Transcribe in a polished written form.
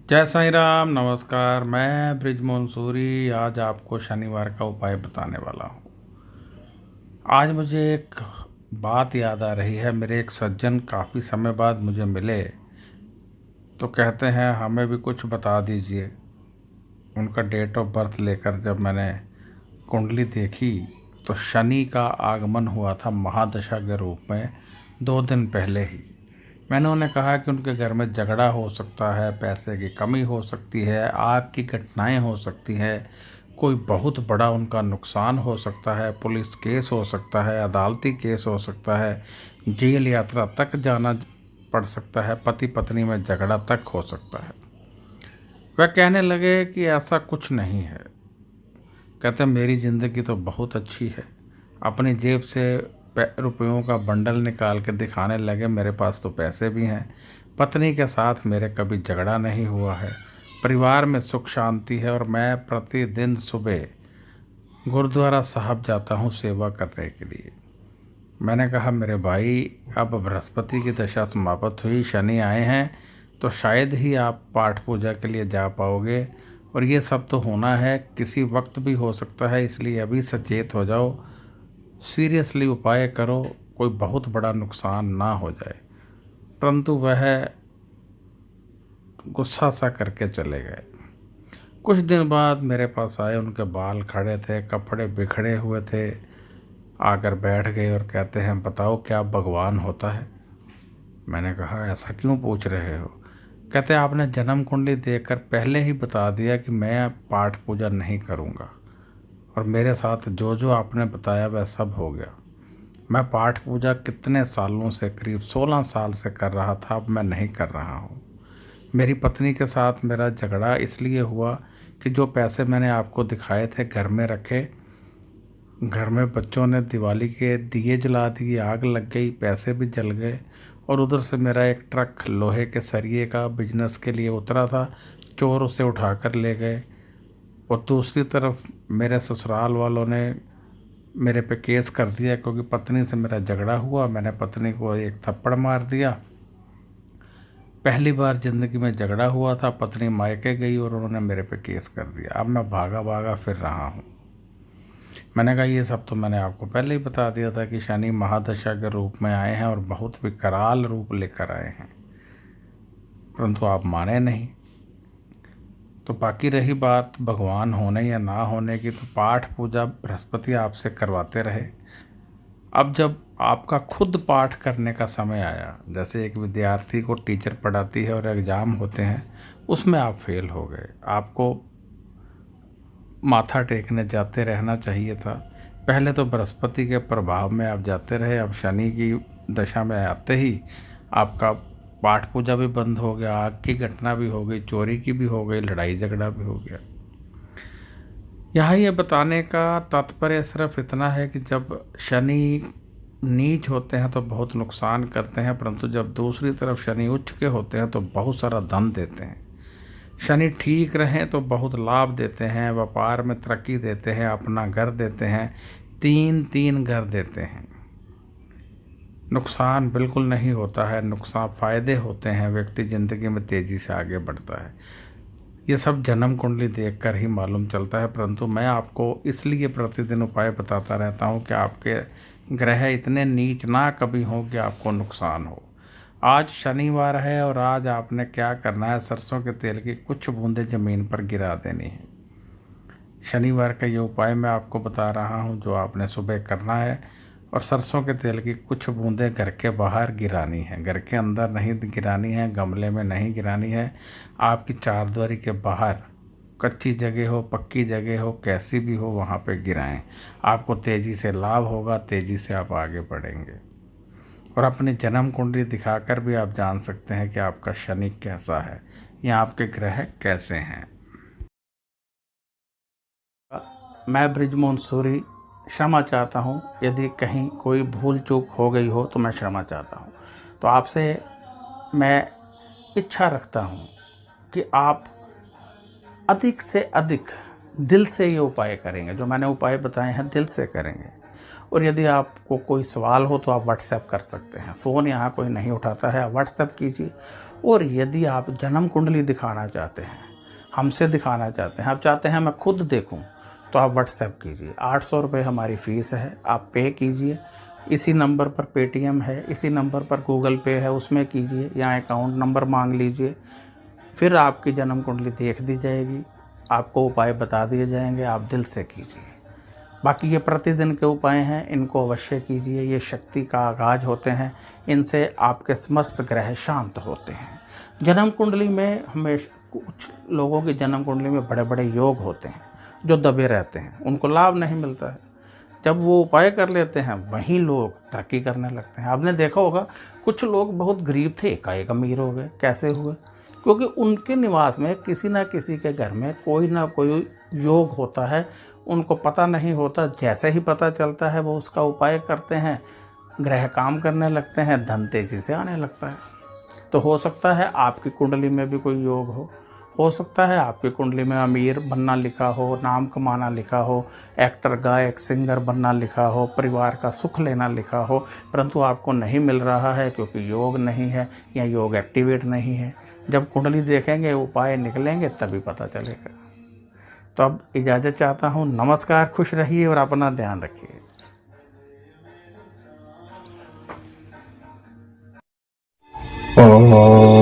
जय साईं राम। नमस्कार। मैं ब्रिजमोहन सूरी आज आपको शनिवार का उपाय बताने वाला हूँ। आज मुझे एक बात याद आ रही है। मेरे एक सज्जन काफ़ी समय बाद मुझे मिले तो कहते हैं हमें भी कुछ बता दीजिए। उनका डेट ऑफ बर्थ लेकर जब मैंने कुंडली देखी तो शनि का आगमन हुआ था महादशा के रूप में 2 दिन पहले ही। मैंने उन्हें कहा कि उनके घर में झगड़ा हो सकता है, पैसे की कमी हो सकती है, आपकी घटनाएं हो सकती है, कोई बहुत बड़ा उनका नुकसान हो सकता है, पुलिस केस हो सकता है, अदालती केस हो सकता है, जेल यात्रा तक जाना पड़ सकता है, पति पत्नी में झगड़ा तक हो सकता है। वह कहने लगे कि ऐसा कुछ नहीं है। कहते मेरी ज़िंदगी तो बहुत अच्छी है। अपनी जेब से रुपयों का बंडल निकाल के दिखाने लगे मेरे पास तो पैसे भी हैं। पत्नी के साथ मेरे कभी झगड़ा नहीं हुआ है। परिवार में सुख शांति है और मैं प्रतिदिन सुबह गुरुद्वारा साहब जाता हूँ सेवा करने के लिए। मैंने कहा मेरे भाई अब बृहस्पति की दशा समाप्त हुई, शनि आए हैं तो शायद ही आप पाठ पूजा के लिए जा पाओगे और ये सब तो होना है, किसी वक्त भी हो सकता है, इसलिए अभी सचेत हो जाओ, सीरियसली उपाय करो, कोई बहुत बड़ा नुकसान ना हो जाए। परंतु वह गुस्सा सा करके चले गए। कुछ दिन बाद मेरे पास आए, उनके बाल खड़े थे, कपड़े बिखरे हुए थे। आकर बैठ गए और कहते हैं बताओ क्या भगवान होता है। मैंने कहा ऐसा क्यों पूछ रहे हो। कहते आपने जन्म कुंडली देखकर पहले ही बता दिया कि मैं पाठ पूजा नहीं करूँगा और मेरे साथ जो जो आपने बताया वह सब हो गया। मैं पाठ पूजा कितने सालों से, करीब 16 साल से कर रहा था, अब मैं नहीं कर रहा हूँ। मेरी पत्नी के साथ मेरा झगड़ा इसलिए हुआ कि जो पैसे मैंने आपको दिखाए थे घर में रखे, घर में बच्चों ने दिवाली के दिए जला दिए, आग लग गई, पैसे भी जल गए और उधर से मेरा एक ट्रक लोहे के सरिये का बिजनेस के लिए उतरा था, चोर उसे उठा कर ले गए। और दूसरी तरफ मेरे ससुराल वालों ने मेरे पे केस कर दिया क्योंकि पत्नी से मेरा झगड़ा हुआ। मैंने पत्नी को एक थप्पड़ मार दिया। पहली बार ज़िंदगी में झगड़ा हुआ था, पत्नी मायके गई और उन्होंने मेरे पे केस कर दिया। अब मैं भागा भागा फिर रहा हूँ। मैंने कहा ये सब तो मैंने आपको पहले ही बता दिया था कि शनि महादशा के रूप में आए हैं और बहुत विकराल रूप लेकर आए हैं, परंतु आप माने नहीं। तो बाकी रही बात भगवान होने या ना होने की, तो पाठ पूजा बृहस्पति आपसे करवाते रहे। अब जब आपका खुद पाठ करने का समय आया, जैसे एक विद्यार्थी को टीचर पढ़ाती है और एग्ज़ाम होते हैं, उसमें आप फेल हो गए। आपको माथा टेकने जाते रहना चाहिए था। पहले तो बृहस्पति के प्रभाव में आप जाते रहे, अब शनि की दशा में आते ही आपका पाठ पूजा भी बंद हो गया, आग की घटना भी हो गई, चोरी की भी हो गई, लड़ाई झगड़ा भी हो गया। यहाँ ये बताने का तात्पर्य सिर्फ इतना है कि जब शनि नीच होते हैं तो बहुत नुकसान करते हैं, परंतु जब दूसरी तरफ शनि उच्च के होते हैं तो बहुत सारा धन देते हैं। शनि ठीक रहें तो बहुत लाभ देते हैं, व्यापार में तरक्की देते हैं, अपना घर देते हैं, 3 घर देते हैं। नुकसान बिल्कुल नहीं होता है, नुकसान फ़ायदे होते हैं, व्यक्ति ज़िंदगी में तेज़ी से आगे बढ़ता है। ये सब जन्म कुंडली देखकर ही मालूम चलता है, परंतु मैं आपको इसलिए प्रतिदिन उपाय बताता रहता हूँ कि आपके ग्रह इतने नीच ना कभी हो कि आपको नुकसान हो। आज शनिवार है और आज आपने क्या करना है, सरसों के तेल की कुछ बूंदें ज़मीन पर गिरा देनी है। शनिवार का ये उपाय मैं आपको बता रहा हूँ जो आपने सुबह करना है। और सरसों के तेल की कुछ बूंदें घर के बाहर गिरानी है, घर के अंदर नहीं गिरानी है, गमले में नहीं गिरानी है। आपकी चारदीवारी के बाहर कच्ची जगह हो, पक्की जगह हो, कैसी भी हो, वहाँ पे गिराएं। आपको तेज़ी से लाभ होगा, तेज़ी से आप आगे बढ़ेंगे। और अपनी जन्म कुंडली दिखाकर भी आप जान सकते हैं कि आपका शनि कैसा है या आपके ग्रह कैसे हैं। मैं बृजमोहन सूरी क्षमा चाहता हूँ, यदि कहीं कोई भूल चूक हो गई हो तो मैं क्षमा चाहता हूँ। तो आपसे मैं इच्छा रखता हूँ कि आप अधिक से अधिक दिल से ये उपाय करेंगे, जो मैंने उपाय बताए हैं दिल से करेंगे। और यदि आपको कोई सवाल हो तो आप व्हाट्सएप कर सकते हैं, फ़ोन यहाँ कोई नहीं उठाता है, आप व्हाट्सएप कीजिए। और यदि आप जन्म कुंडली दिखाना चाहते हैं, हमसे दिखाना चाहते हैं, आप चाहते हैं मैं खुद देखूं, तो आप व्हाट्सएप कीजिए। 800 रुपये हमारी फ़ीस है, आप पे कीजिए। इसी नंबर पर पेटीएम है, इसी नंबर पर गूगल पे है, उसमें कीजिए या अकाउंट नंबर मांग लीजिए। फिर आपकी जन्म कुंडली देख दी जाएगी, आपको उपाय बता दिए जाएंगे, आप दिल से कीजिए। बाकी ये प्रतिदिन के उपाय हैं, इनको अवश्य कीजिए। ये शक्ति का आगाज होते हैं, इनसे आपके समस्त ग्रह शांत होते हैं। जन्म कुंडली में हमेशा कुछ लोगों की जन्म कुंडली में बड़े बड़े योग होते हैं जो दबे रहते हैं, उनको लाभ नहीं मिलता है। जब वो उपाय कर लेते हैं वहीं लोग तरक्की करने लगते हैं। आपने देखा होगा कुछ लोग बहुत गरीब थे, एकाएक अमीर हो गए। कैसे हुए? क्योंकि उनके निवास में किसी ना किसी के घर में कोई ना कोई योग होता है, उनको पता नहीं होता। जैसे ही पता चलता है वो उसका उपाय करते हैं, ग्रह काम करने लगते हैं, धन तेजी से आने लगता है। तो हो सकता है आपकी कुंडली में भी कोई योग हो सकता है आपकी कुंडली में अमीर बनना लिखा हो, नाम कमाना लिखा हो, एक्टर गायक सिंगर बनना लिखा हो, परिवार का सुख लेना लिखा हो, परंतु आपको नहीं मिल रहा है क्योंकि योग नहीं है या योग एक्टिवेट नहीं है। जब कुंडली देखेंगे, उपाय निकलेंगे, तभी पता चलेगा। तो अब इजाज़त चाहता हूँ। नमस्कार, खुश रहिए और अपना ध्यान रखिए। ओम